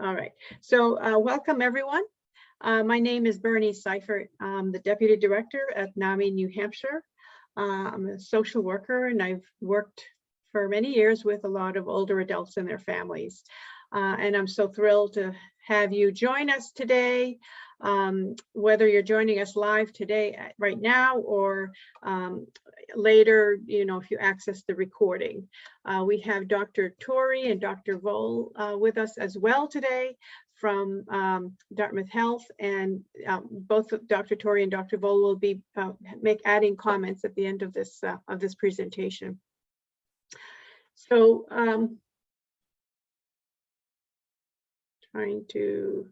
All right. So welcome, everyone. My name is Bernie Seifert. I'm the Deputy Director at NAMI, New Hampshire. I'm a social worker, and I've worked for many years with a lot of older adults and their families. And I'm so thrilled to have you join us today, whether you're joining us live today, right now, or later, if you access the recording. We have Dr. Torrey and Dr. Vole with us as well today from Dartmouth Health, and both Dr. Torrey and Dr. Vole will be adding comments at the end of this presentation. So trying to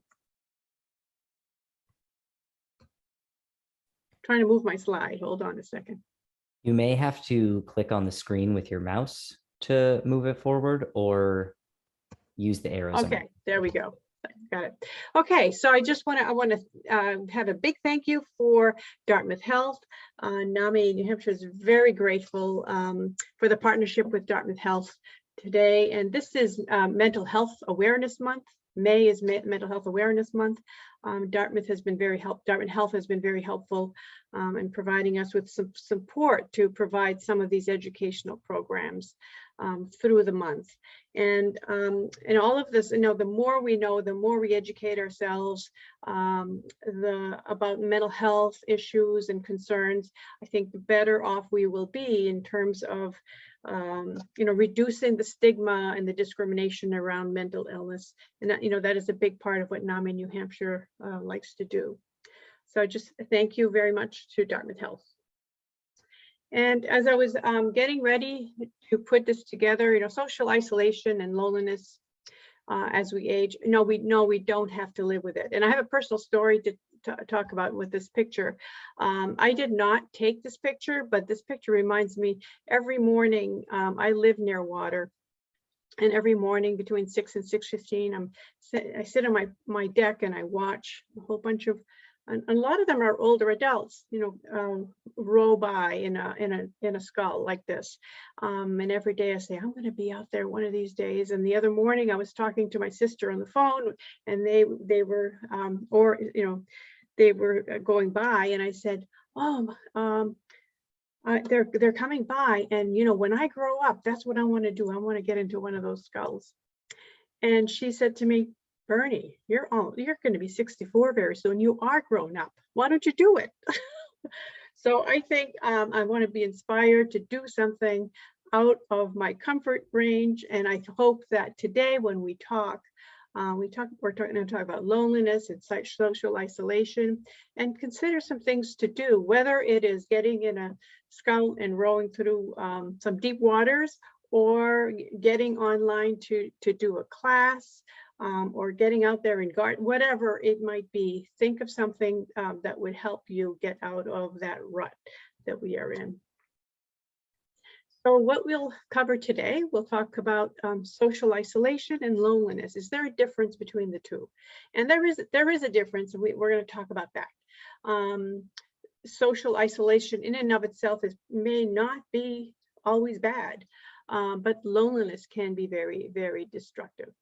move my slide. Hold on a second. You may have to click on the screen with your mouse to move it forward, or use the arrows. Okay, there we go. Got it. Okay, so I want to have a big thank you for Dartmouth Health. NAMI New Hampshire is very grateful for the partnership with Dartmouth Health today. And this is Mental Health Awareness Month. May is Mental Health Awareness Month. Dartmouth Health has been very helpful in providing us with some support to provide some of these educational programs through the month. And all of this, the more we know, the more we educate ourselves about mental health issues and concerns, I think the better off we will be in terms of reducing the stigma and the discrimination around mental illness. And that is a big part of what NAMI New Hampshire likes to do. So just thank you very much to Dartmouth Health. And as I was getting ready to put this together, social isolation and loneliness as we age, we don't have to live with it. And I have a personal story to talk about with this picture. I did not take this picture, but this picture reminds me every morning. I live near water, and every morning between 6 and 6:15, I sit on my deck and I watch a whole bunch of, and a lot of them are older adults, row by in a scull like this. And every day I say, I'm going to be out there one of these days. And the other morning I was talking to my sister on the phone, and they were going by, and I said, they're coming by, and when I grow up, that's what I want to do. I want to get into one of those skulls. And she said to me, Bernie, you're going to be 64 very soon. You are grown up. Why don't you do it? So I think I want to be inspired to do something out of my comfort range. And I hope that today when we're going to talk about loneliness and social isolation, and consider some things to do, whether it is getting in a scout and rowing through some deep waters, or getting online to do a class, or getting out there and garden, whatever it might be. Think of something that would help you get out of that rut that we are in. So what we'll cover today, we'll talk about social isolation and loneliness. Is there a difference between the two? And there is a difference, and we're going to talk about that. Social isolation in and of itself may not be always bad, but loneliness can be very, very destructive.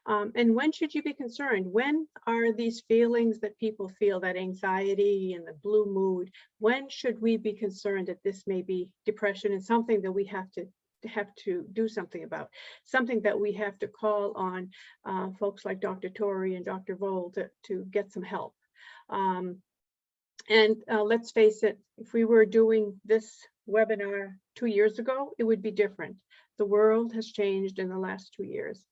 And when should you be concerned? When are these feelings that people feel, that anxiety and the blue mood, when should we be concerned that this may be depression and something that we have to do something about, something that we have to call on folks like Dr. Torrey and Dr. Vole to get some help? And let's face it, if we were doing this webinar 2 years ago, it would be different. The world has changed in the last 2 years.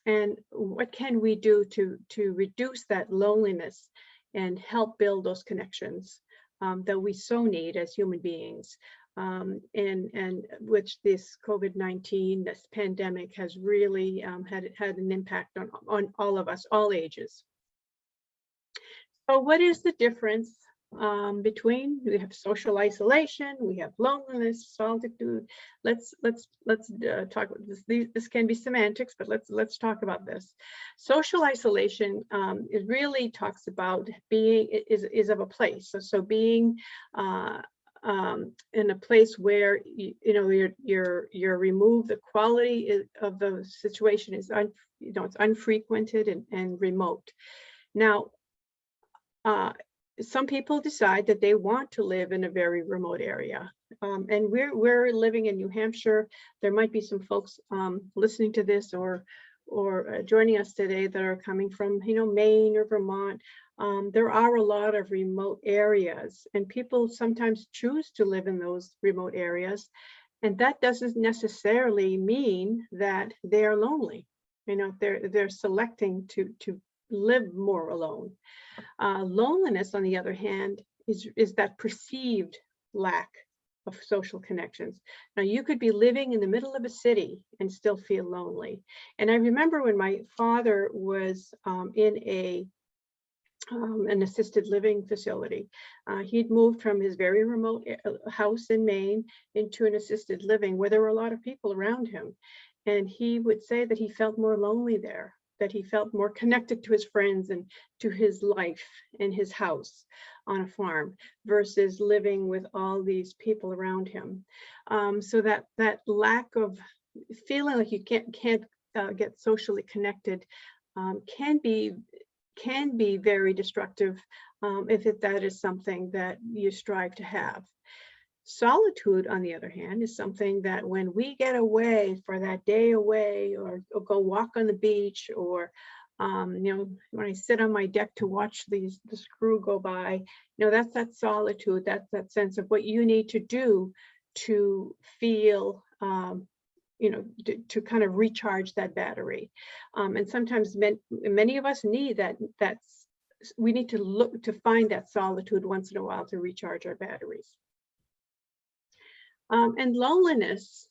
And what can we do to reduce that loneliness and help build those connections that we so need as human beings, and which this COVID-19, this pandemic, has really had an impact on all of us, all ages. So what is the difference between, we have social isolation, we have loneliness, solitude? Let's talk about this. This can be semantics, but let's talk about this. Social isolation it really talks about being is of a place. So being in a place where you're removed, the quality of the situation is it's unfrequented and remote. Now, some people decide that they want to live in a very remote area. And we're living in New Hampshire. There might be some folks listening to this or joining us today that are coming from, Maine or Vermont. There are a lot of remote areas, and people sometimes choose to live in those remote areas. And that doesn't necessarily mean that they are lonely. They're selecting to live more alone. Loneliness, on the other hand, is that perceived lack of social connections. Now, you could be living in the middle of a city and still feel lonely. And I remember when my father was in an assisted living facility. He'd moved from his very remote house in Maine into an assisted living where there were a lot of people around him. And he would say that he felt more lonely there, that he felt more connected to his friends and to his life in his house on a farm versus living with all these people around him. So that lack of feeling like you can't get socially connected can be very destructive if that is something that you strive to have. Solitude, on the other hand, is something that when we get away for that day away or go walk on the beach or, when I sit on my deck to watch the crew go by, that's that solitude, that's that sense of what you need to do to feel, to kind of recharge that battery. And sometimes many of us need that. We need to look to find that solitude once in a while to recharge our batteries. And loneliness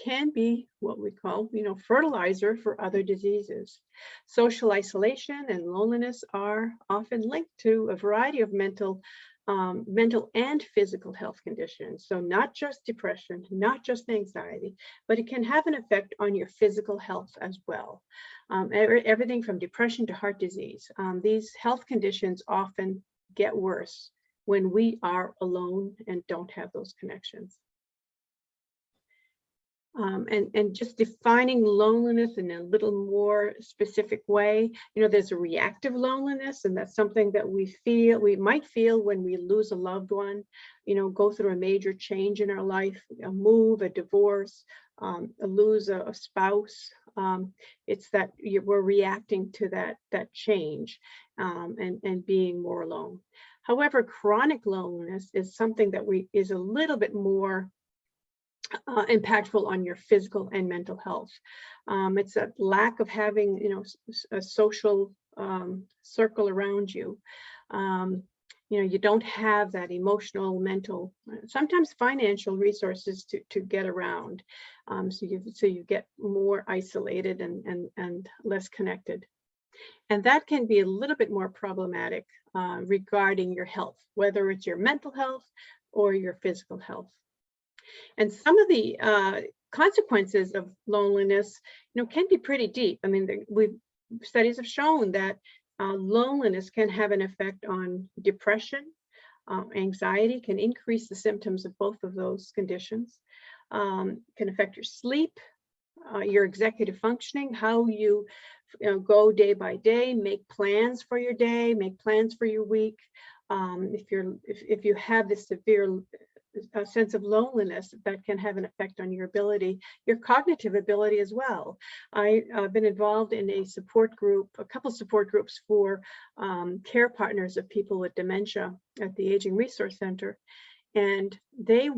can be what we call, fertilizer for other diseases. Social isolation and loneliness are often linked to a variety of mental and physical health conditions. So not just depression, not just anxiety, but it can have an effect on your physical health as well. Everything from depression to heart disease. These health conditions often get worse when we are alone and don't have those connections. And just defining loneliness in a little more specific way, there's a reactive loneliness, and that's something that we might feel when we lose a loved one, go through a major change in our life, a move, a divorce, lose a spouse. It's that we're reacting to that change and being more alone. However, chronic loneliness is something that is a little bit more impactful on your physical and mental health. It's a lack of having, a social circle around you. You don't have that emotional, mental, sometimes financial resources to get around. So you get more isolated and less connected. And that can be a little bit more problematic regarding your health, whether it's your mental health or your physical health. And some of the consequences of loneliness, can be pretty deep. I mean, studies have shown that loneliness can have an effect on depression. Anxiety can increase the symptoms of both of those conditions. Can affect your sleep, your executive functioning, how you go day by day, make plans for your day, make plans for your week. If you have this severe sense of loneliness, that can have an effect on your cognitive ability as well. I've been involved in a couple support groups for care partners of people with dementia at the Aging Resource Center. And the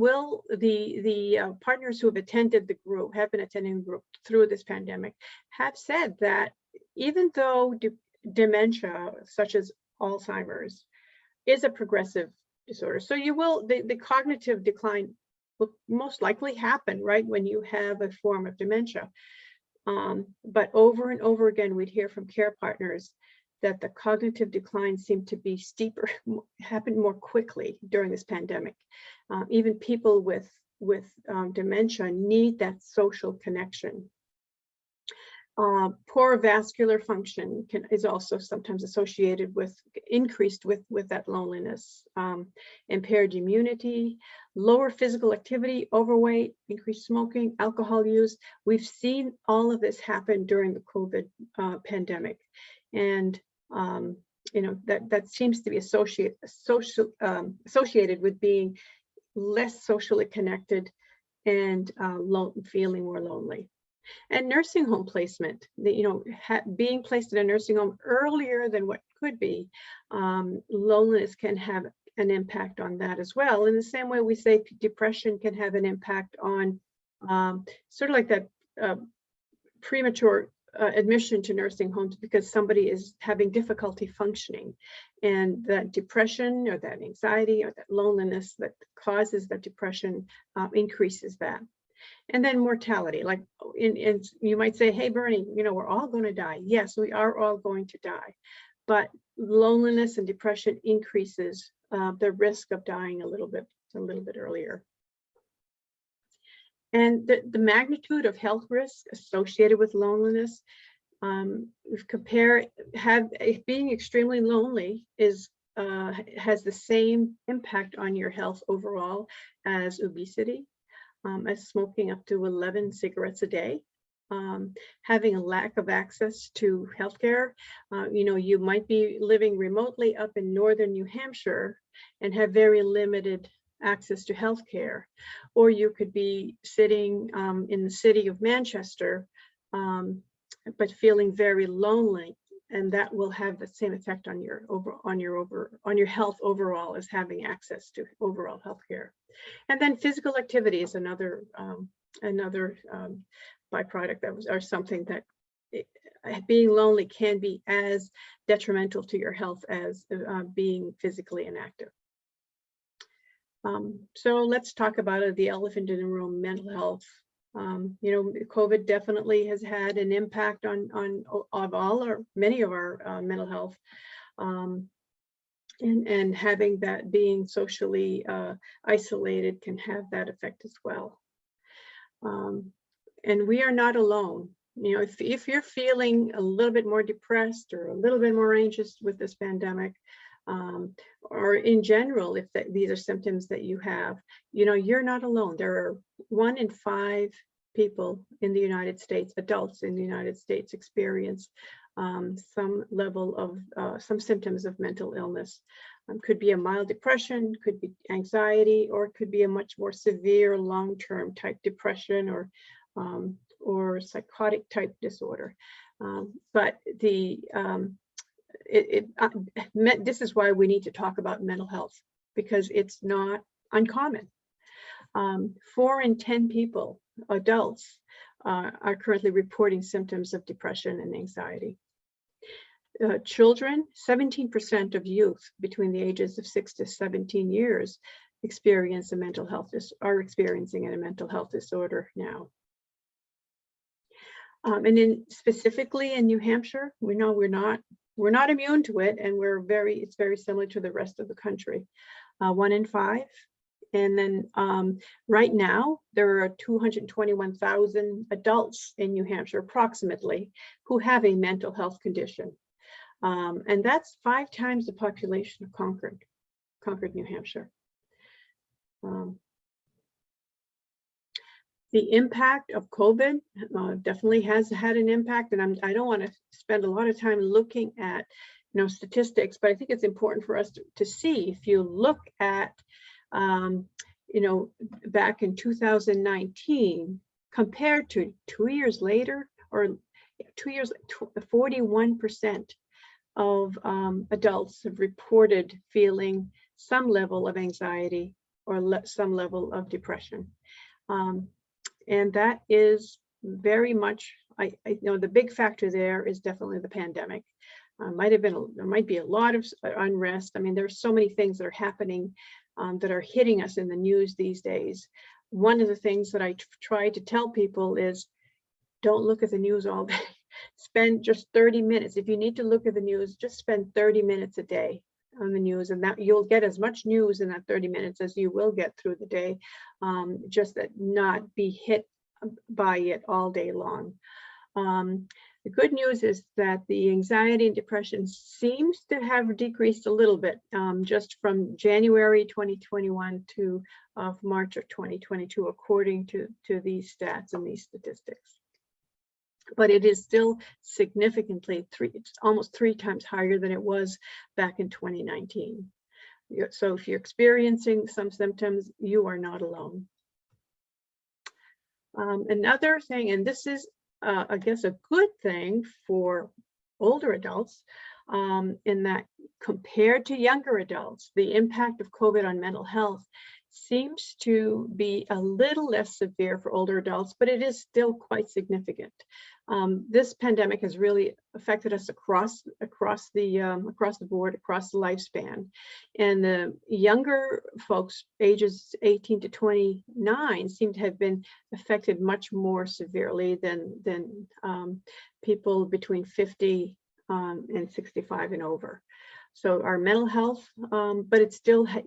partners who have attended the group, have been attending the group through this pandemic, have said that even though dementia, such as Alzheimer's, is a progressive disorder, so the cognitive decline will most likely happen right when you have a form of dementia. But over and over again, we'd hear from care partners that the cognitive decline seemed to be steeper, happened more quickly during this pandemic. Even people with dementia need that social connection. Poor vascular function is also sometimes associated with increased with that loneliness. Impaired immunity, lower physical activity, overweight, increased smoking, alcohol use. We've seen all of this happen during the COVID pandemic, and that seems to be associated with being less socially connected and feeling more lonely. And nursing home placement, being placed in a nursing home earlier than what could be, loneliness can have an impact on that as well. In the same way we say depression can have an impact on sort of like that premature admission to nursing homes because somebody is having difficulty functioning, and that depression or that anxiety or that loneliness that causes that depression increases that. And then mortality, like you might say, hey, Bernie, we're all going to die. Yes, we are all going to die. But loneliness and depression increases the risk of dying a little bit earlier. And the magnitude of health risks associated with loneliness, we've compared, being extremely lonely has the same impact on your health overall as obesity, as smoking up to 11 cigarettes a day, having a lack of access to healthcare. You might be living remotely up in northern New Hampshire and have very limited access to healthcare, or you could be sitting in the city of Manchester, but feeling very lonely, and that will have the same effect on your health overall as having access to overall healthcare. And then physical activity is another byproduct or something that being lonely can be as detrimental to your health as being physically inactive. So let's talk about the elephant in the room, mental health. COVID definitely has had an impact on all or many of our mental health. And having that being socially isolated can have that effect as well. And we are not alone. If you're feeling a little bit more depressed or a little bit more anxious with this pandemic, or in general, if these are symptoms that you have, you're not alone. There are 1 in 5 people in the United States, adults in the United States, experience some level of some symptoms of mental illness. Could be a mild depression, could be anxiety, or it could be a much more severe long-term type depression or psychotic type disorder. But this is why we need to talk about mental health, because it's not uncommon. 4 in 10 people, adults, are currently reporting symptoms of depression and anxiety. Children, 17% of youth between the ages of 6 to 17 years are experiencing a mental health disorder now. And specifically in New Hampshire, we know we're not immune to it, and it's very similar to the rest of the country. 1 in 5. And then right now, there are 221,000 adults in New Hampshire, approximately, who have a mental health condition. And that's 5 times the population of Concord, New Hampshire. The impact of COVID definitely has had an impact, and I don't want to spend a lot of time looking at statistics, but I think it's important for us to see. If you look at back in 2019 compared to 2 years later, or 2 years, 41% of adults have reported feeling some level of anxiety or some level of depression. And that is very much, I know the big factor there is definitely the pandemic. There might be a lot of unrest. I mean, there's so many things that are happening that are hitting us in the news these days. One of the things that I try to tell people is, don't look at the news all day. Spend just 30 minutes. If you need to look at the news, just spend 30 minutes a day on the news, and that you'll get as much news in that 30 minutes as you will get through the day, just that not be hit by it all day long. The good news is that the anxiety and depression seems to have decreased a little bit, just from January 2021 to March of 2022, according to these stats and these statistics. But it is still significantly almost three times higher than it was back in 2019. So if you're experiencing some symptoms, you are not alone. Another thing, and this is, I guess, a good thing for older adults, in that compared to younger adults, the impact of COVID on mental health seems to be a little less severe for older adults, but it is still quite significant. This pandemic has really affected us across the board, across the lifespan. And the younger folks, ages 18 to 29, seem to have been affected much more severely than people between 50 and 65 and over. So our mental health, but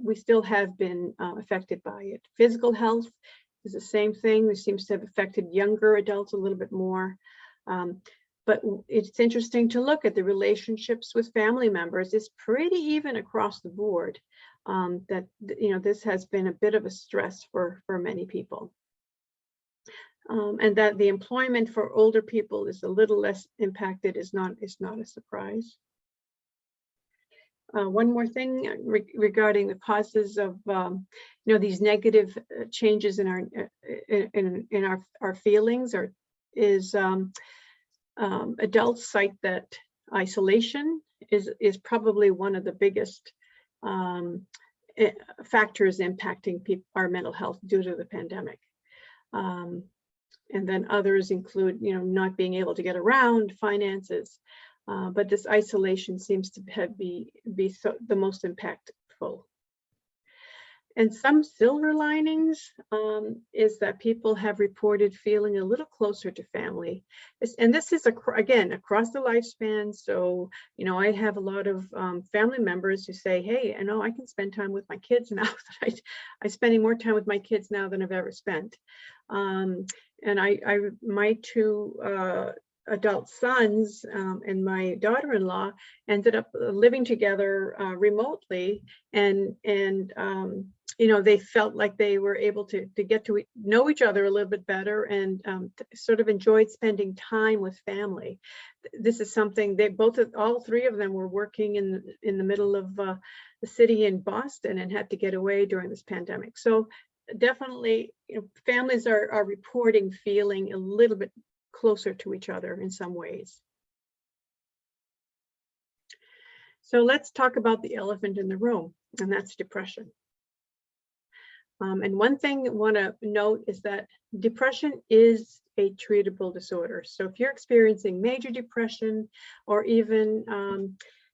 we still have been affected by it. Physical health is the same thing. It seems to have affected younger adults a little bit more. But it's interesting to look at the relationships with family members. It's pretty even across the board, that, you know, this has been a bit of a stress for many people. And that the employment for older people is a little less impacted is not a surprise. One more thing regarding the causes of you know, these negative changes in our feelings is adults cite that isolation is probably one of the biggest factors impacting our mental health due to the pandemic. And then others include, you know, not being able to get around, finances. But this isolation seems to be the most impactful. And some silver linings is that people have reported feeling a little closer to family. And this is, again, across the lifespan. So, you know, I have a lot of family members who say, hey, I know I can spend time with my kids now. I'm spending more time with my kids now than I've ever spent. And my two adult sons and my daughter-in-law ended up living together remotely, and you know, they felt like they were able to get to know each other a little bit better, and sort of enjoyed spending time with family. This is something they all three of them were working in the middle of the city in Boston and had to get away during this pandemic. So definitely, you know, families are reporting feeling a little bit closer to each other in some ways. So let's talk about the elephant in the room, and that's depression. And one thing I want to note is that depression is a treatable disorder. So if you're experiencing major depression, or even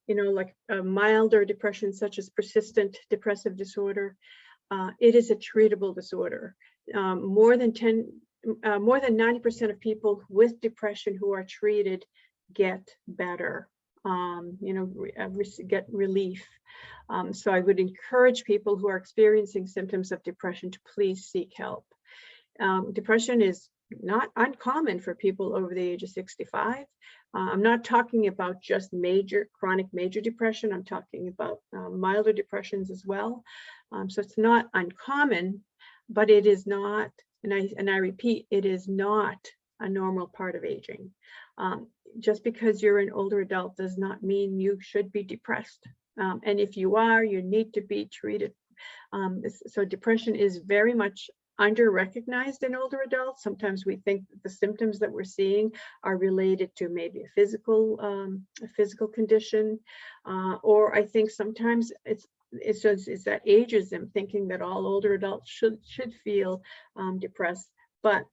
you know, like a milder depression such as persistent depressive disorder, it is a treatable disorder. More than 90% of people with depression who are treated get better, you know, get relief. So I would encourage people who are experiencing symptoms of depression to please seek help. Depression is not uncommon for people over the age of 65. I'm not talking about just chronic major depression. I'm talking about milder depressions as well. So it's not uncommon, but it is not, and I repeat, it is not a normal part of aging. Just because you're an older adult does not mean you should be depressed. And if you are, you need to be treated. So depression is very much under-recognized in older adults. Sometimes we think that the symptoms that we're seeing are related to maybe a physical condition, or I think sometimes it's that ageism, thinking that all older adults should feel depressed, but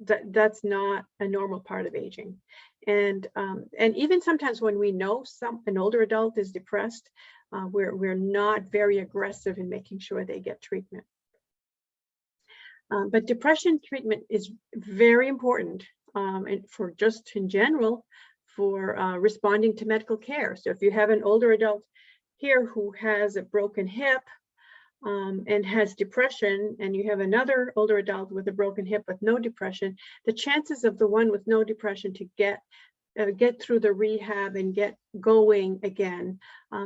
that's not a normal part of aging. And even sometimes when we know an older adult is depressed, we're not very aggressive in making sure they get treatment. But depression treatment is very important, and for just in general, for responding to medical care. So if you have an older adult here who has a broken hip, and has depression, and you have another older adult with a broken hip with no depression, the chances of the one with no depression to get through the rehab and get going again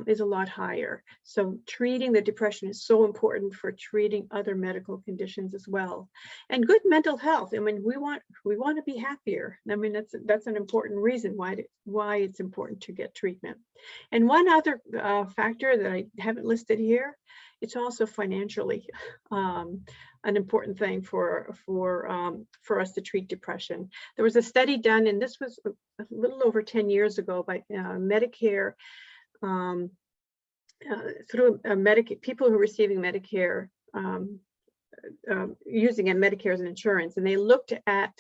is a lot higher. So treating the depression is so important for treating other medical conditions as well. And good mental health. I mean, we want to be happier. I mean, that's an important reason why it's important to get treatment. And one other factor that I haven't listed here, it's also financially an important thing for us to treat depression. There was a study done, and this was a little over 10 years ago, by Medicare, through people who are receiving Medicare, using Medicare as an insurance, and they looked at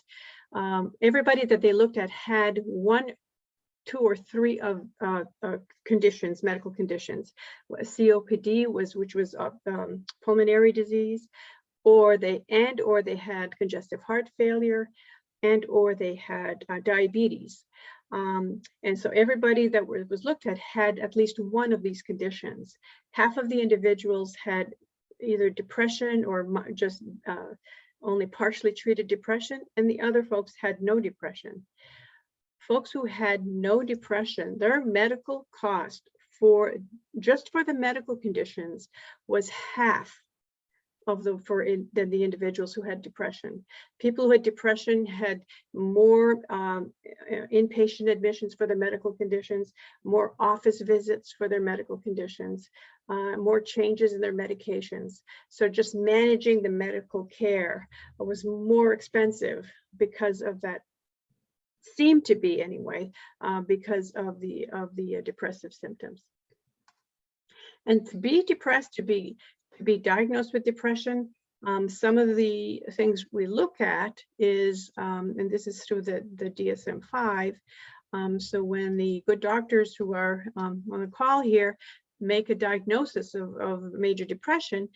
everybody that they looked at had one, two, or three of conditions, medical conditions. COPD which was pulmonary disease, or they had congestive heart failure, or they had diabetes. And so everybody that was looked at had at least one of these conditions. Half of the individuals had either depression or just only partially treated depression, and the other folks had no depression. Folks who had no depression, their medical cost just for the medical conditions was half of the individuals who had depression. People who had depression had more inpatient admissions for their medical conditions, more office visits for their medical conditions, more changes in their medications. So just managing the medical care was more expensive because of that. Seemed to be anyway, because of the depressive symptoms. And to be depressed, to be diagnosed with depression, some of the things we look at is, and this is through the DSM-5. So when the good doctors who are on the call here make a diagnosis of major depression,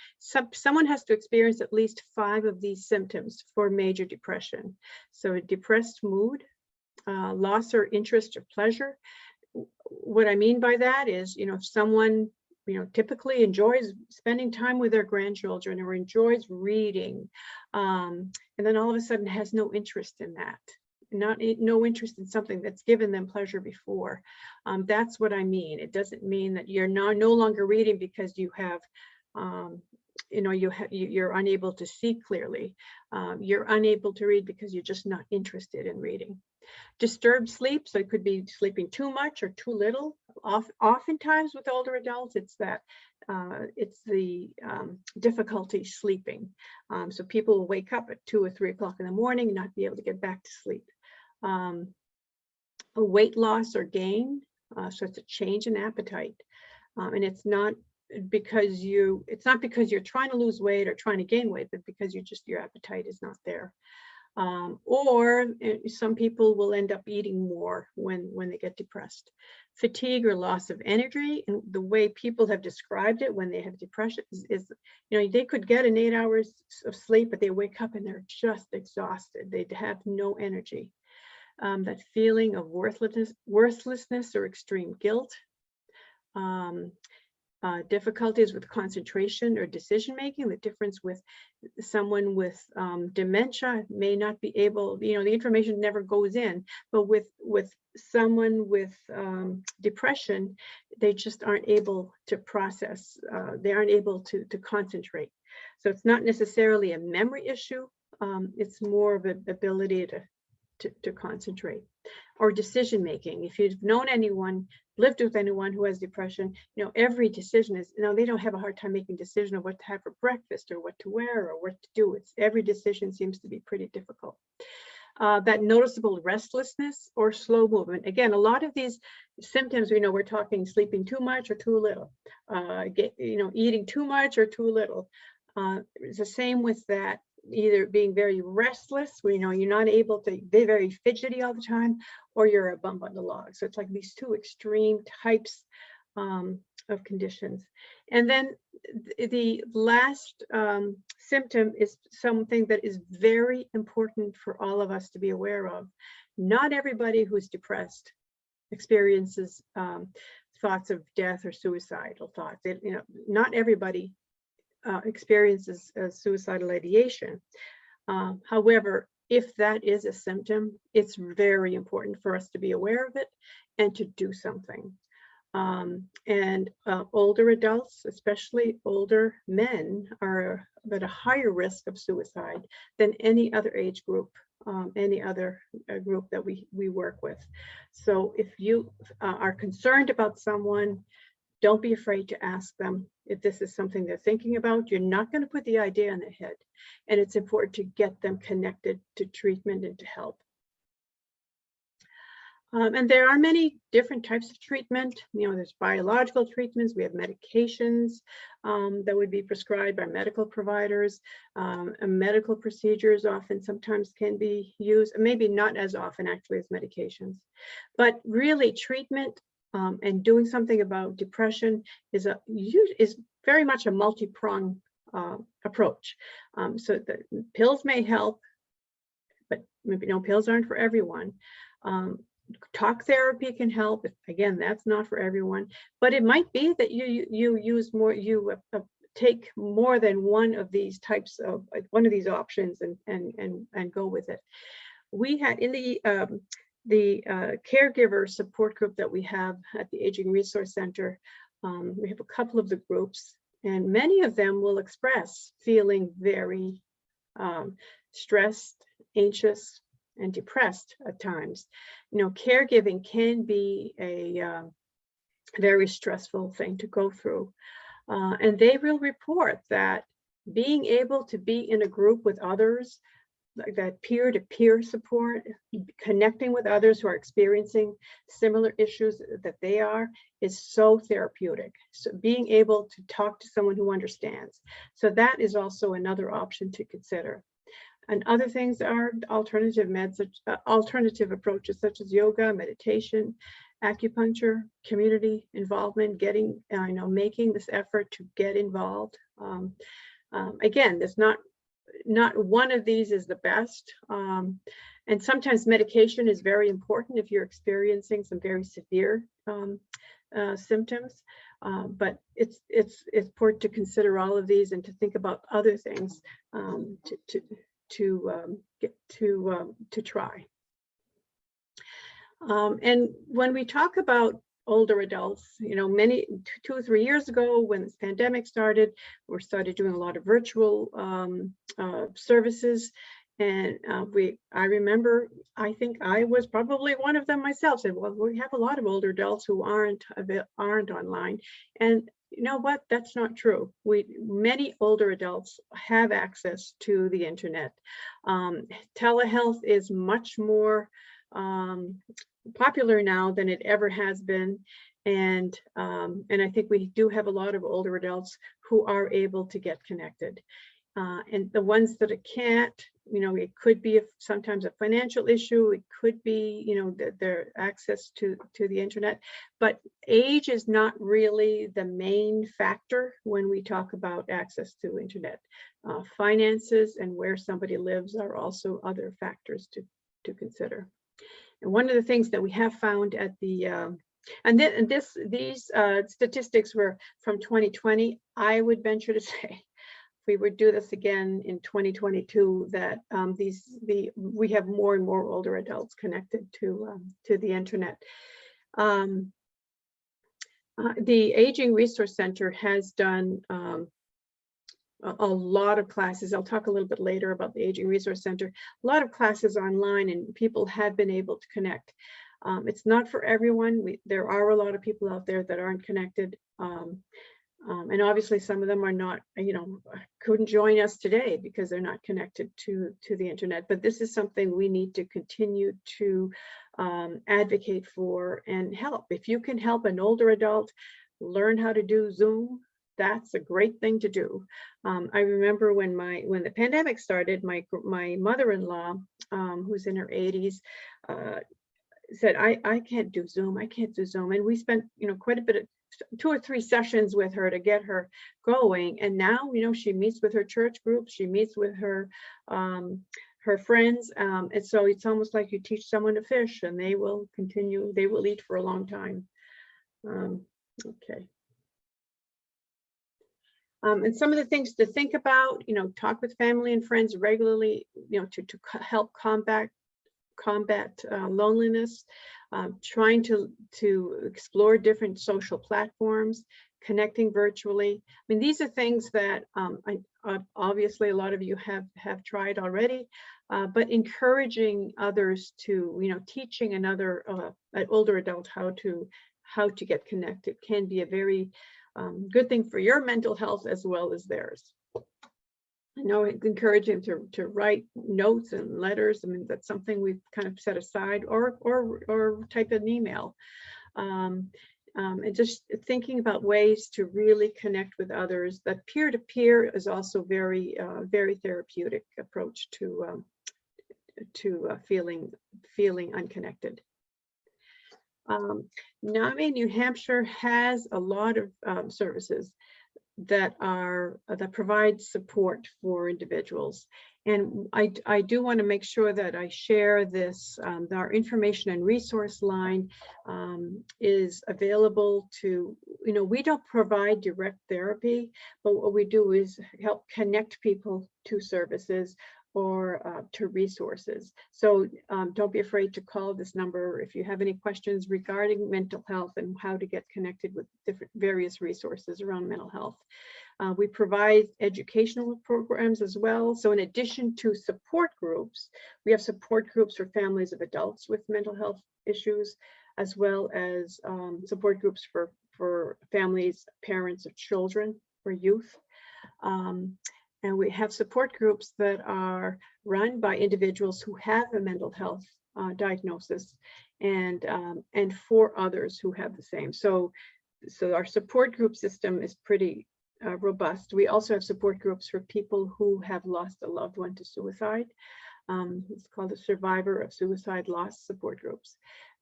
someone has to experience at least 5 of these symptoms for major depression. So a depressed mood, loss or interest or pleasure. What I mean by that is, if someone, typically enjoys spending time with their grandchildren or enjoys reading, and then all of a sudden has no interest in that, no interest in something that's given them pleasure before. That's what I mean. It doesn't mean that you're no longer reading because you have you're unable to see clearly. You're unable to read because you're just not interested in reading. Disturbed sleep, so it could be sleeping too much or too little. Oftentimes with older adults, it's the difficulty sleeping. So people will wake up at 2 or 3 o'clock in the morning and not be able to get back to sleep. A weight loss or gain, so it's a change in appetite, and it's not because you're trying to lose weight or trying to gain weight, but because your appetite is not there. Or some people will end up eating more when they get depressed. Fatigue or loss of energy, and the way people have described it when they have depression is they could get an 8 hours of sleep, but they wake up and they're just exhausted. They have no energy. That feeling of worthlessness or extreme guilt. Difficulties with concentration or decision making. The difference with someone with dementia may not be able, the information never goes in, but with someone with depression, they just aren't able to process, they aren't able to concentrate. So it's not necessarily a memory issue, it's more of an ability to concentrate. Or decision making. If you've known anyone, lived with anyone who has depression, every decision is, they don't have a hard time making a decision of what to have for breakfast or what to wear or what to do. Every decision seems to be pretty difficult. That noticeable restlessness or slow movement. Again, a lot of these symptoms, we're talking sleeping too much or too little, eating too much or too little. It's the same with that. Either being very restless, where you're not able to, they're very fidgety all the time, or you're a bump on the log. So it's like these two extreme types of conditions. And then the last symptom is something that is very important for all of us to be aware of. Not everybody who's depressed experiences thoughts of death or suicidal thoughts. Not everybody experiences suicidal ideation. However, if that is a symptom, it's very important for us to be aware of it and to do something. Older adults, especially older men, are at a higher risk of suicide than any other age group, any other group that we work with. So if you are concerned about someone, don't be afraid to ask them if this is something they're thinking about. You're not going to put the idea in their head, and it's important to get them connected to treatment and to help. And there are many different types of treatment. You know, there's biological treatments. We have medications that would be prescribed by medical providers. Medical procedures often sometimes can be used, maybe not as often actually as medications. But really treatment and doing something about depression is very much a multi-pronged approach. So the pills may help, but maybe pills aren't for everyone. Talk therapy can help. Again, that's not for everyone, but it might be that you use more, you take more than one of these types of options and go with it. We had in the caregiver support group that we have at the Aging Resource Center, we have a couple of the groups, and many of them will express feeling very stressed, anxious, and depressed at times. You know, caregiving can be a very stressful thing to go through. And they will report that being able to be in a group with others, like that peer-to-peer support, connecting with others who are experiencing similar issues that they are, is so therapeutic. So being able to talk to someone who understands. So that is also another option to consider. And other things are alternative approaches such as yoga, meditation, acupuncture, community involvement, making this effort to get involved. Again, there's not one of these is the best. And sometimes medication is very important if you're experiencing some very severe symptoms. But it's important to consider all of these and to think about other things to try. And when we talk about older adults, you know, 2 or 3 years ago when this pandemic started, we started doing a lot of virtual services. And I remember, I think I was probably one of them myself, said, well, we have a lot of older adults who aren't online. And you know what? That's not true. Many older adults have access to the internet. Telehealth is much more popular now than it ever has been. And I think we do have a lot of older adults who are able to get connected. And the ones that can't, you know, it could be sometimes a financial issue. It could be, you know, their access to the internet. But age is not really the main factor when we talk about access to internet. Finances and where somebody lives are also other factors to consider. And one of the things that we have found at the these statistics were from 2020. I would venture to say, we would do this again in 2022, that we have more and more older adults connected to the internet. The Aging Resource Center has done a lot of classes. I'll talk a little bit later about the Aging Resource Center. A lot of classes online, and people have been able to connect. It's not for everyone. There are a lot of people out there that aren't connected. And obviously some of them are not, you know, couldn't join us today because they're not connected to the internet. But this is something we need to continue to advocate for and help. If you can help an older adult learn how to do Zoom, that's a great thing to do. I remember when the pandemic started, my mother-in-law, who's in her 80s, said, I can't do Zoom. I can't do Zoom. And we spent, you know, quite a bit of 2 or 3 sessions with her to get her going. And now, you know, she meets with her church group. She meets with her friends. And so it's almost like you teach someone to fish and they will eat for a long time. Okay. And some of the things to think about, talk with family and friends regularly, to help combat loneliness, trying to explore different social platforms, connecting virtually. I mean, these are things that obviously a lot of you have tried already, but encouraging others to, teaching an older adult how to get connected can be a very good thing for your mental health as well as theirs. I know it's encouraging to write notes and letters. I mean, that's something we've kind of set aside, or type an email. And just thinking about ways to really connect with others. That peer-to-peer is also very therapeutic approach to feeling unconnected. NAMI New Hampshire has a lot of services that provide support for individuals, and I do want to make sure that I share this. Our information and resource line is available to, we don't provide direct therapy, but what we do is help connect people to services or to resources. So don't be afraid to call this number if you have any questions regarding mental health and how to get connected with various resources around mental health. We provide educational programs as well. So in addition to support groups, we have support groups for families of adults with mental health issues, as well as support groups for families, parents of children or youth. And we have support groups that are run by individuals who have a mental health diagnosis, and for others who have the same. So our support group system is pretty robust. We also have support groups for people who have lost a loved one to suicide. It's called the Survivor of Suicide Loss support groups.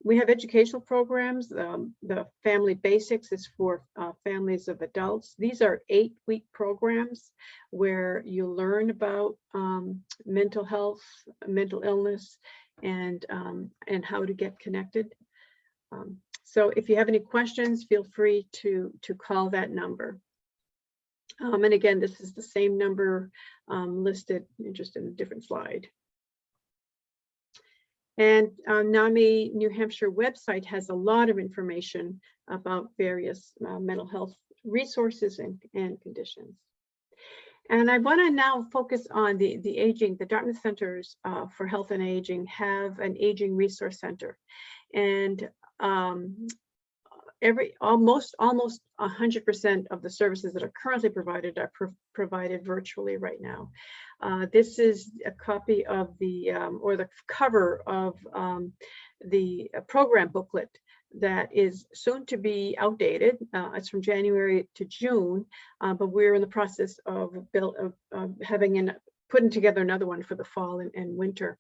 We have educational programs. The Family Basics is for families of adults. These are 8-week programs where you learn about mental health, mental illness, and how to get connected. So if you have any questions, feel free to call that number. And again, this is the same number listed just in a different slide. And NAMI New Hampshire website has a lot of information about various mental health resources and conditions. And I want to now focus on the aging. The Dartmouth Centers for Health and Aging have an aging resource center, and almost 100% of the services that are currently provided are provided virtually right now. This is a copy of or the cover of the program booklet that is soon to be outdated. It's from January to June, but we're in the process of putting together another one for the fall and winter.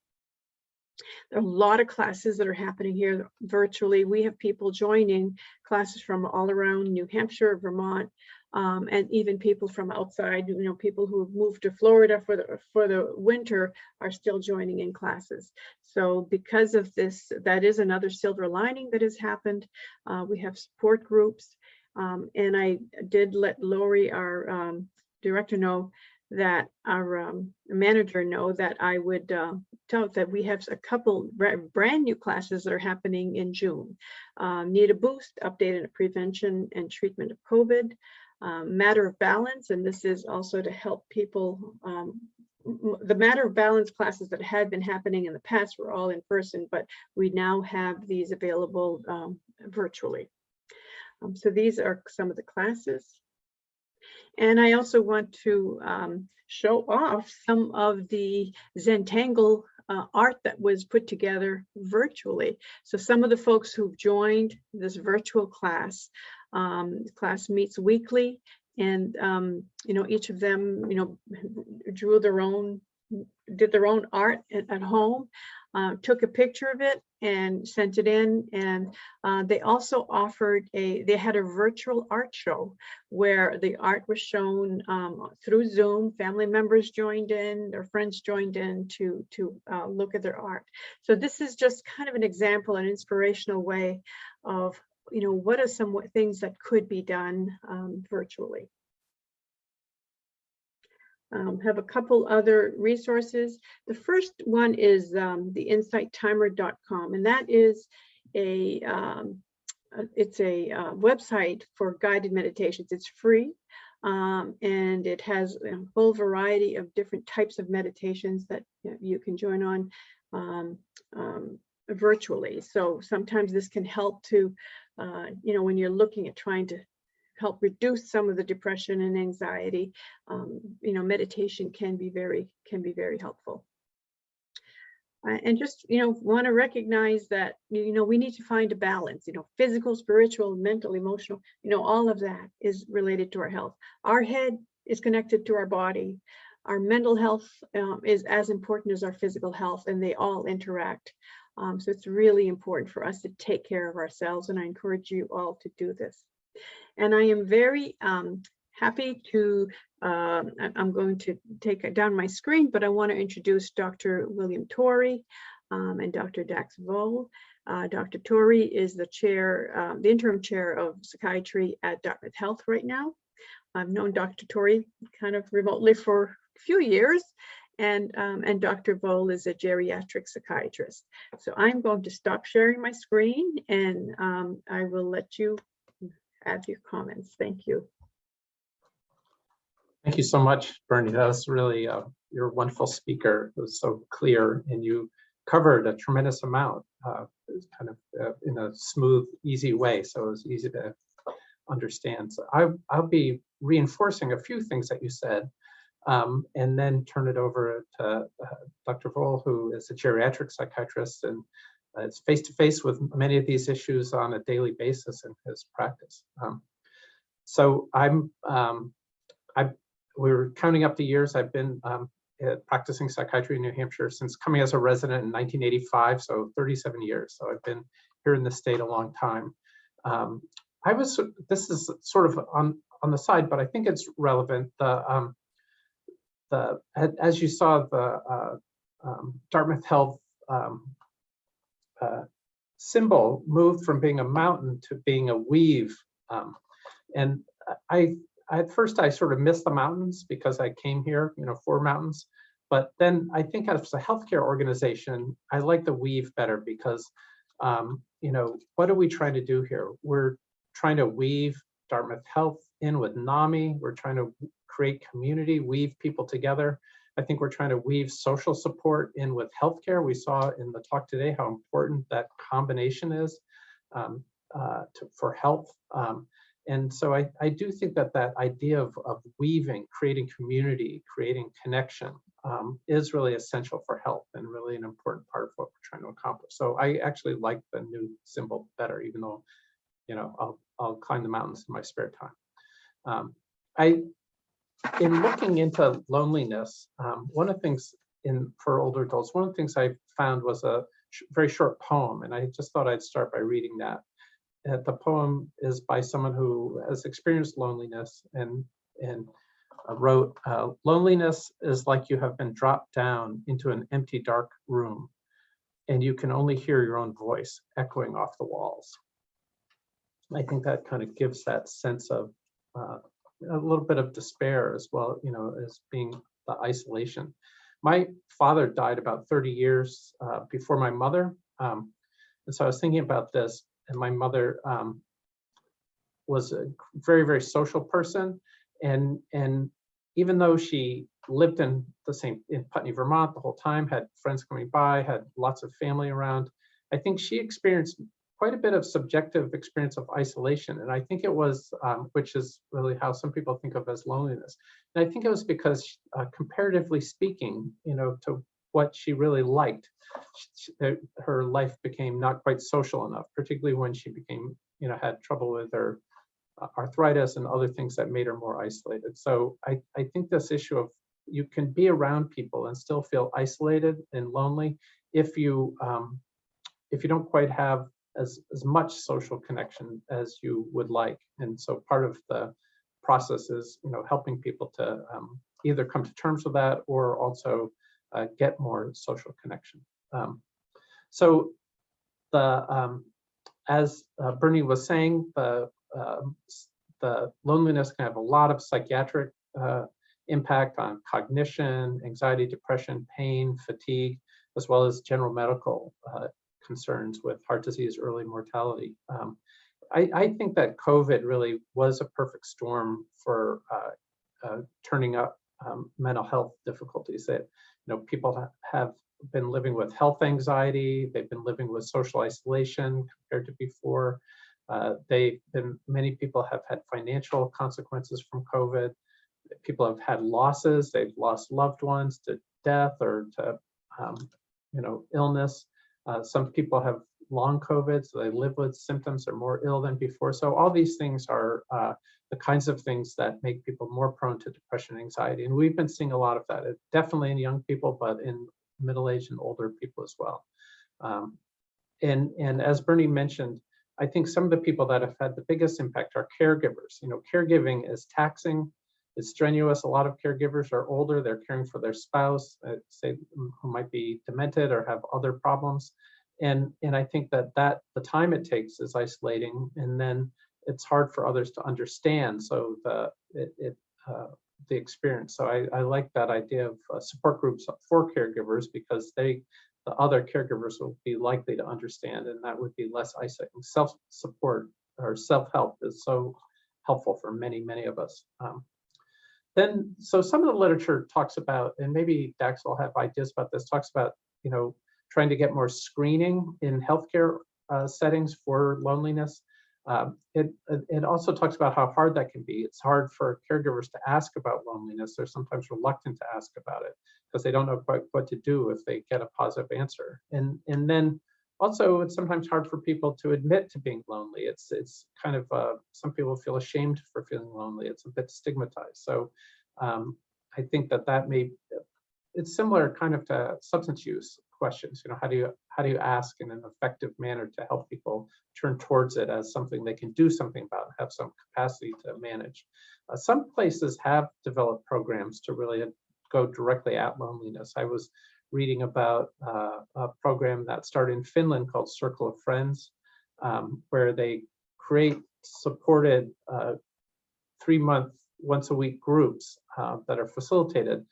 There are a lot of classes that are happening here virtually. We have people joining classes from all around New Hampshire, Vermont, and even people from outside. People who have moved to Florida for the winter are still joining in classes. So because of this, that is another silver lining that has happened. We have support groups, and I did let Lori, our director, know that our manager know that I would tell that we have a couple brand new classes that are happening in June. Need a Boost, updated prevention and treatment of COVID. Matter of Balance, and this is also to help people. The Matter of Balance classes that had been happening in the past were all in person, but we now have these available virtually. So these are some of the classes. And I also want to show off some of the Zentangle art that was put together virtually. So some of the folks who've joined this virtual class, class meets weekly, and each of them drew did their own art at home, took a picture of it and sent it in. And they also offered they had a virtual art show where the art was shown through Zoom. Family members joined in, their friends joined in to look at their art. So this is just kind of an example, an inspirational way of what are some things that could be done virtually. have a couple other resources. The first one is the insighttimer.com, and that is it's a website for guided meditations. It's free, and it has a whole variety of different types of meditations that you can join on virtually. So sometimes this can help to, when you're looking at trying to help reduce some of the depression and anxiety, meditation can be very helpful. And just, want to recognize that, we need to find a balance, physical, spiritual, mental, emotional, all of that is related to our health. Our head is connected to our body. Our mental health is as important as our physical health, and they all interact. So it's really important for us to take care of ourselves, and I encourage you all to do this. And I am very happy to, I'm going to take down my screen, but I want to introduce Dr. William Torrey and Dr. Dax Vole. Dr. Torrey is the chair, the interim chair of psychiatry at Dartmouth Health right now. I've known Dr. Torrey kind of remotely for a few years, and Dr. Vole is a geriatric psychiatrist. So I'm going to stop sharing my screen, and I will let you add your comments. Thank you. Thank you so much, Bernie. That was really, you're a wonderful speaker. It was so clear, and you covered a tremendous amount, kind of in a smooth, easy way. So it was easy to understand. So I'll be reinforcing a few things that you said, and then turn it over to Dr. Vole, who is a geriatric psychiatrist and is face-to-face with many of these issues on a daily basis in his practice. So we're counting up the years I've been practicing psychiatry in New Hampshire since coming as a resident in 1985, so 37 years. So I've been here in the state a long time. This is sort of on the side, but I think it's relevant. As you saw, the Dartmouth Health symbol moved from being a mountain to being a weave. And at first I sort of missed the mountains because I came here, for mountains. But then I think as a healthcare organization, I like the weave better because, what are we trying to do here? We're trying to weave Dartmouth Health in with NAMI. We're trying to create community, weave people together. I think we're trying to weave social support in with healthcare. We saw in the talk today how important that combination is for health. And so I do think that idea of weaving, creating community, creating connection is really essential for health and really an important part of what we're trying to accomplish. So I actually like the new symbol better, even though, I'll climb the mountains in my spare time. In looking into loneliness, one of the things for older adults, one of the things I found was a very short poem, and I just thought I'd start by reading that. The poem is by someone who has experienced loneliness and wrote, "Loneliness is like you have been dropped down into an empty, dark room, and you can only hear your own voice echoing off the walls." I think that kind of gives that sense of a little bit of despair as well, as being the isolation. My father died about 30 years before my mother. And so I was thinking about this, and my mother was a very, very social person. And even though she lived in Putney, Vermont the whole time, had friends coming by, had lots of family around, I think she experienced quite a bit of subjective experience of isolation. And I think it was, which is really how some people think of as loneliness. And I think it was because comparatively speaking, to what she really liked, her life became not quite social enough, particularly when she became, had trouble with her arthritis and other things that made her more isolated. So I think this issue of you can be around people and still feel isolated and lonely if you don't quite have as much social connection as you would like. And so part of the process is, helping people to either come to terms with that or also get more social connection. So as Bernie was saying, the loneliness can have a lot of psychiatric impact on cognition, anxiety, depression, pain, fatigue, as well as general medical concerns with heart disease, early mortality. I think that COVID really was a perfect storm for turning up mental health difficulties. That people have been living with health anxiety. They've been living with social isolation compared to before. Many people have had financial consequences from COVID. People have had losses. They've lost loved ones to death or to illness. Some people have long COVID, so they live with symptoms, they're more ill than before. So all these things are the kinds of things that make people more prone to depression and anxiety. And we've been seeing a lot of that, definitely in young people, but in middle-aged and older people as well. And as Bernie mentioned, I think some of the people that have had the biggest impact are caregivers. Caregiving is taxing, it's strenuous. A lot of caregivers are older, they're caring for their spouse, say, who might be demented or have other problems. And I think that the time it takes is isolating, and then it's hard for others to understand. So the experience. So I like that idea of support groups for caregivers, because the other caregivers will be likely to understand, and that would be less isolating. Self-support or self-help is so helpful for many, many of us. So some of the literature talks about, and maybe Dax will have ideas about this, talks about, trying to get more screening in healthcare settings for loneliness. It also talks about how hard that can be. It's hard for caregivers to ask about loneliness. They're sometimes reluctant to ask about it because they don't know quite what to do if they get a positive answer. And then also, it's sometimes hard for people to admit to being lonely. It's kind of, some people feel ashamed for feeling lonely. It's a bit stigmatized. So I think that it's similar kind of to substance use questions. How do you ask in an effective manner to help people turn towards it as something they can do something about and have some capacity to manage? Some places have developed programs to really go directly at loneliness. I was reading about a program that started in Finland called Circle of Friends, where they create supported 3-month, once-a-week groups that are facilitated,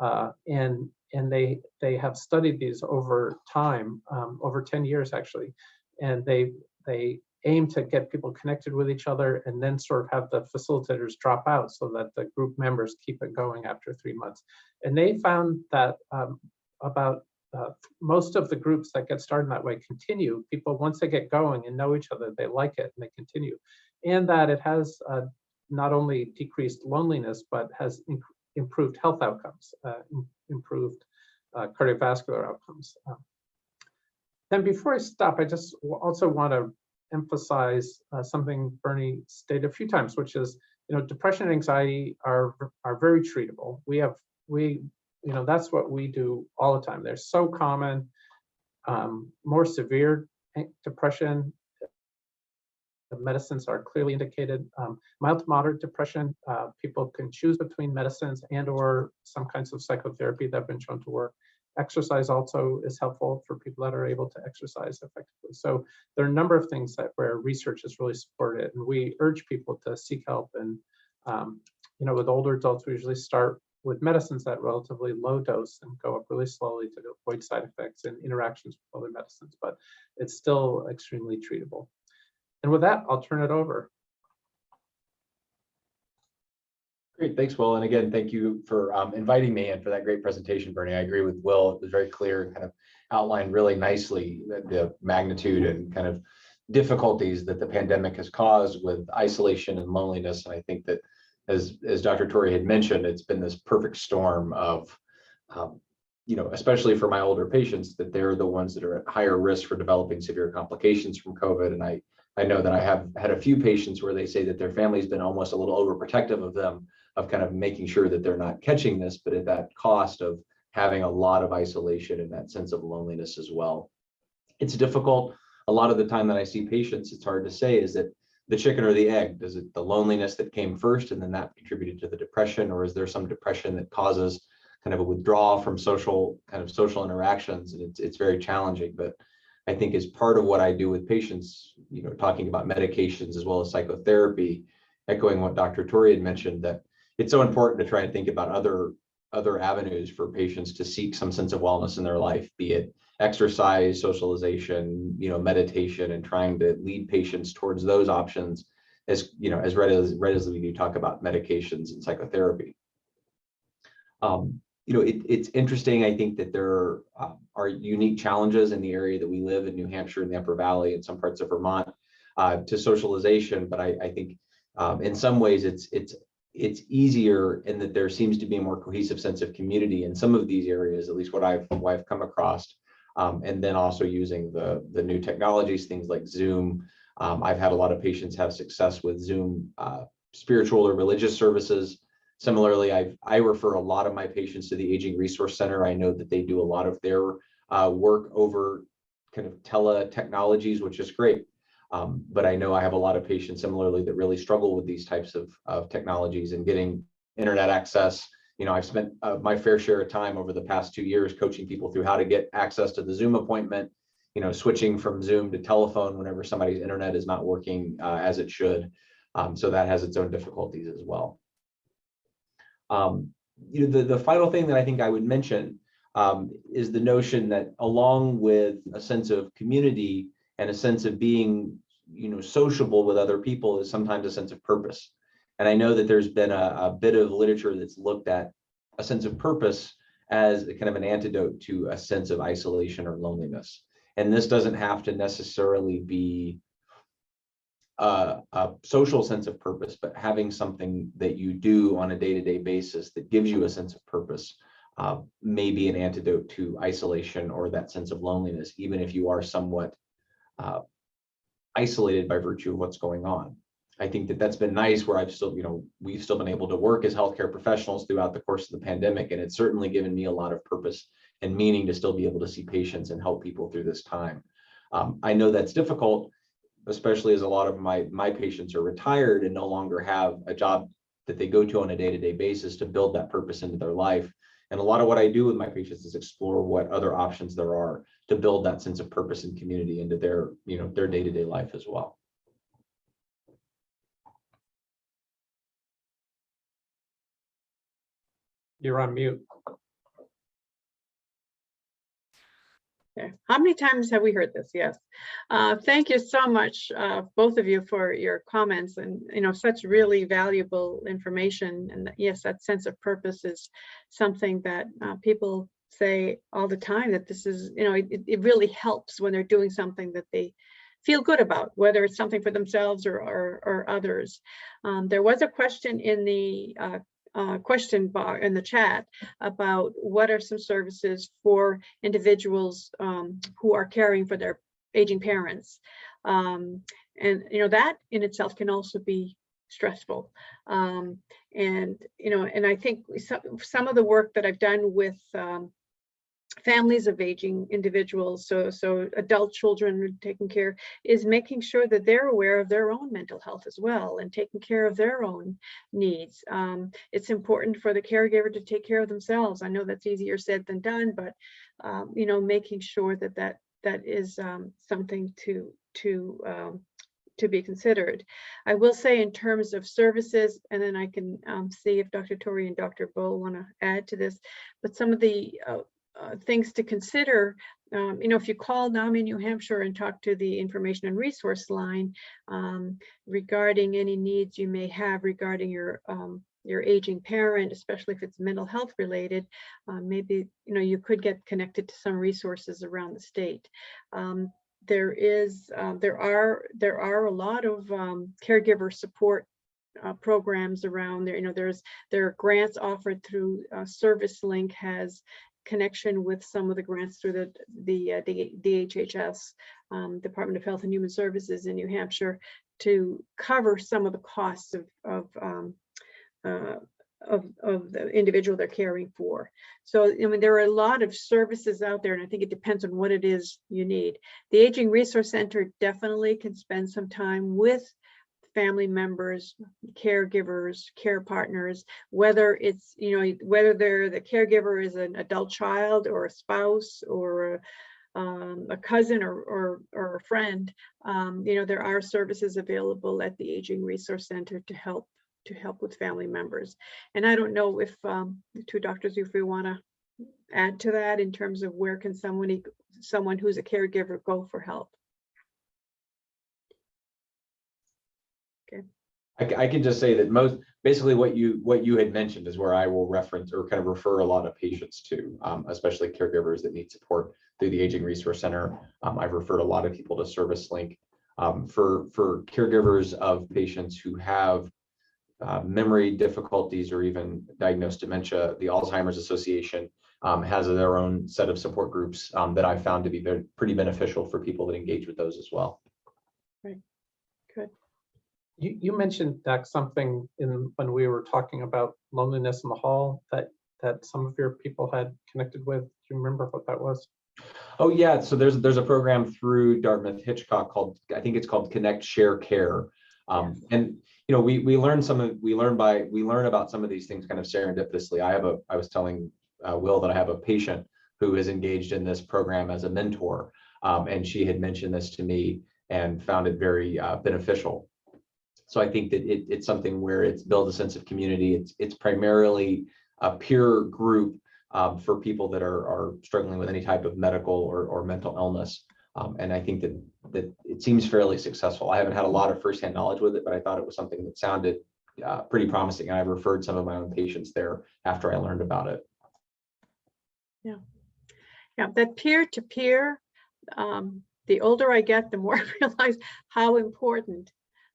and they have studied these over time, over 10 years actually, and they aim to get people connected with each other, and then sort of have the facilitators drop out so that the group members keep it going after 3 months. And they found that about most of the groups that get started that way continue. People, once they get going and know each other, they like it and they continue. And that it has not only decreased loneliness, but has improved health outcomes, improved cardiovascular outcomes. Then before I stop, I just also want to emphasize something Bernie stated a few times, which is, depression and anxiety are very treatable. That's what we do all the time. They're so common. More severe depression, the medicines are clearly indicated. Mild to moderate depression, people can choose between medicines and/or some kinds of psychotherapy that have been shown to work. Exercise also is helpful for people that are able to exercise effectively. So there are a number of things where research has really supported it, and we urge people to seek help. And with older adults, we usually start with medicines at relatively low dose and go up really slowly to avoid side effects and interactions with other medicines, but it's still extremely treatable. And with that, I'll turn it over. Great, thanks, Will. And again, thank you for inviting me and for that great presentation, Bernie. I agree with Will. It was very clear and kind of outlined really nicely the magnitude and kind of difficulties that the pandemic has caused with isolation and loneliness. And I think that as Dr. Torrey had mentioned, it's been this perfect storm of, especially for my older patients, that they're the ones that are at higher risk for developing severe complications from COVID. And I know that I have had a few patients where they say that their family's been almost a little overprotective of them, of kind of making sure that they're not catching this, but at that cost of having a lot of isolation and that sense of loneliness as well. It's difficult. A lot of the time that I see patients, it's hard to say, is it the chicken or the egg? Is it the loneliness that came first and then that contributed to the depression, or is there some depression that causes kind of a withdrawal from social interactions? And it's very challenging, but I think as part of what I do with patients, talking about medications as well as psychotherapy, echoing what Dr. Torrey had mentioned, that it's so important to try and think about other avenues for patients to seek some sense of wellness in their life, be it exercise, socialization, meditation, and trying to lead patients towards those options as readily we talk about medications and psychotherapy. It's interesting. I think that there are unique challenges in the area that we live in, New Hampshire and the Upper Valley and some parts of Vermont, to socialization. But I think in some ways it's easier in that there seems to be a more cohesive sense of community in some of these areas, at least what I've come across. And then also using the new technologies, things like Zoom. I've had a lot of patients have success with Zoom spiritual or religious services. Similarly, I refer a lot of my patients to the Aging Resource Center. I know that they do a lot of their work over kind of tele-technologies, which is great. But I know I have a lot of patients similarly that really struggle with these types of technologies and getting internet access. I've spent my fair share of time over the past 2 years coaching people through how to get access to the Zoom appointment, switching from Zoom to telephone whenever somebody's internet is not working as it should. So that has its own difficulties as well. The final thing that I think I would mention is the notion that along with a sense of community and a sense of being, sociable with other people is sometimes a sense of purpose. And I know that there's been a bit of literature that's looked at a sense of purpose as kind of an antidote to a sense of isolation or loneliness. And this doesn't have to necessarily be a social sense of purpose, but having something that you do on a day-to-day basis that gives you a sense of purpose may be an antidote to isolation or that sense of loneliness, even if you are somewhat isolated by virtue of what's going on. I think that that's been nice where we've still been able to work as healthcare professionals throughout the course of the pandemic. And it's certainly given me a lot of purpose and meaning to still be able to see patients and help people through this time. I know that's difficult, especially as a lot of my patients are retired and no longer have a job that they go to on a day-to-day basis to build that purpose into their life. And a lot of what I do with my patients is explore what other options there are to build that sense of purpose and community into their day-to-day life as well. You're on mute. Okay. How many times have we heard this? Yes. Thank you so much, both of you, for your comments and such really valuable information. And yes, that sense of purpose is something that people say all the time, that this is, it really helps when they're doing something that they feel good about, whether it's something for themselves or others. There was a question in the question box in the chat about what are some services for individuals who are caring for their aging parents, and that in itself can also be stressful, and I think some of the work that I've done with families of aging individuals, so adult children taking care, is making sure that they're aware of their own mental health as well and taking care of their own needs. It's important for the caregiver to take care of themselves. I know that's easier said than done, but making sure that is something to be considered. I will say in terms of services, and then I can see if Dr. Torrey and Dr. Bowe want to add to this, but some of the things to consider, if you call NAMI New Hampshire and talk to the information and resource line regarding any needs you may have regarding your aging parent, especially if it's mental health related, maybe you could get connected to some resources around the state. There are a lot of caregiver support programs around there. There are grants offered through ServiceLink has connection with some of the grants through the DHHS, Department of Health and Human Services in New Hampshire, to cover some of the costs of the individual they're caring for. So there are a lot of services out there, and I think it depends on what it is you need. The Aging Resource Center definitely can spend some time with family members, caregivers, care partners, whether it's, whether the caregiver is an adult child or a spouse or a cousin or a friend. There are services available at the Aging Resource Center to help to help with family members. And I don't know if the two doctors, if we want to add to that in terms of where can someone who's a caregiver go for help. I can just say that basically what you had mentioned is where I will reference or kind of refer a lot of patients to, especially caregivers that need support through the Aging Resource Center. I've referred a lot of people to ServiceLink. For caregivers of patients who have memory difficulties or even diagnosed dementia, the Alzheimer's Association has their own set of support groups that I found to be pretty beneficial for people that engage with those as well. Right. Good. You mentioned, Dax, something when we were talking about loneliness in the hall that some of your people had connected with. Do you remember what that was? Oh yeah, so there's a program through Dartmouth Hitchcock called, I think it's called Connect, Share, Care. And you know, we learn about some of these things kind of serendipitously. I was telling Will that I have a patient who is engaged in this program as a mentor, and she had mentioned this to me and found it very beneficial. So I think that it's something where it's build a sense of community. It's primarily a peer group for people that are struggling with any type of medical or mental illness. And I think that it seems fairly successful. I haven't had a lot of firsthand knowledge with it, but I thought it was something that sounded pretty promising. And I've referred some of my own patients there after I learned about it. Yeah, that peer-to-peer, the older I get, the more I realize how important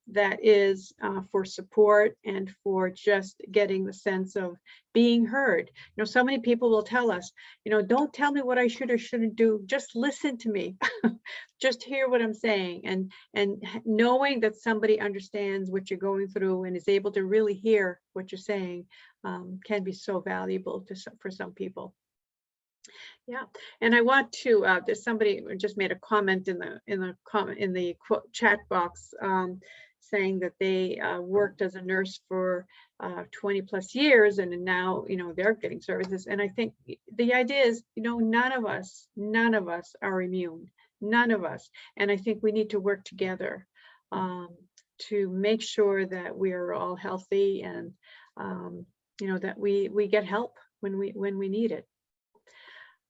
that is for support and for just getting the sense of being heard. You know, so many people will tell us, you know, don't tell me what I should or shouldn't do, just listen to me. Just hear what I'm saying, and knowing that somebody understands what you're going through and is able to really hear what you're saying can be so valuable for some people. Yeah, and I want to. There's somebody who just made a comment in the chat box saying that they worked as a nurse for 20 plus years, and now they're getting services. And I think the idea is, none of us are immune, none of us. And I think we need to work together to make sure that we are all healthy and that we get help when we need it.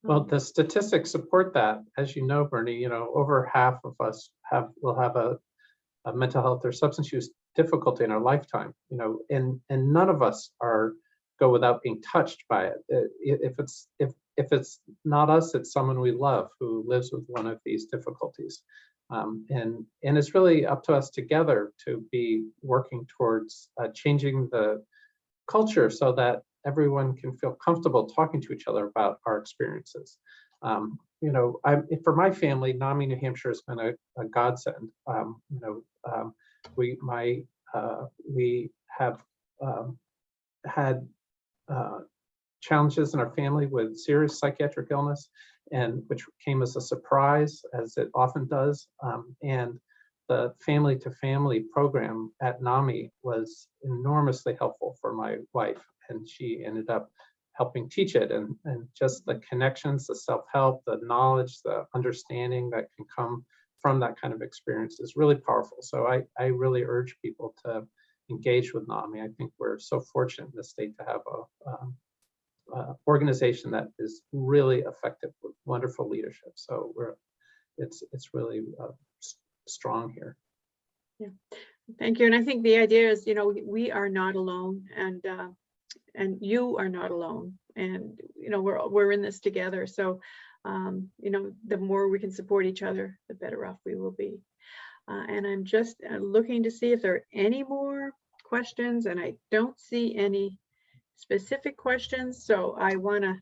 Well, the statistics support that. As you know, Bernie, over half of us will have a mental health or substance use difficulty in our lifetime, and none of us go without being touched by it. If it's not us, it's someone we love who lives with one of these difficulties. And it's really up to us together to be working towards changing the culture so that everyone can feel comfortable talking to each other about our experiences. For my family, NAMI New Hampshire has been a godsend. We have had challenges in our family with serious psychiatric illness, and which came as a surprise, as it often does. And the family-to-family program at NAMI was enormously helpful for my wife, and she ended up helping teach it, and just the connections, the self-help, the knowledge, the understanding that can come from that kind of experience is really powerful. So I really urge people to engage with NAMI. I think we're so fortunate in the state to have a organization that is really effective with wonderful leadership. So it's really strong here. Yeah, thank you. And I think the idea is, we are not alone, and you are not alone, and we're in this together. So the more we can support each other, the better off we will be. And I'm just looking to see if there are any more questions, and I don't see any specific questions. So I want to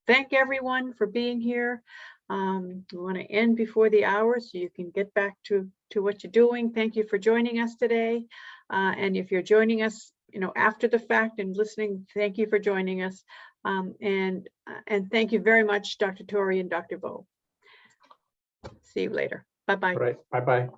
thank everyone for being here. We want to end before the hour so you can get back to what you're doing. Thank you for joining us today. And if you're joining us, after the fact and listening, thank you for joining us. And thank you very much, Dr. Torrey and Dr. Vo. See you later. Bye-bye. All right. Bye-bye.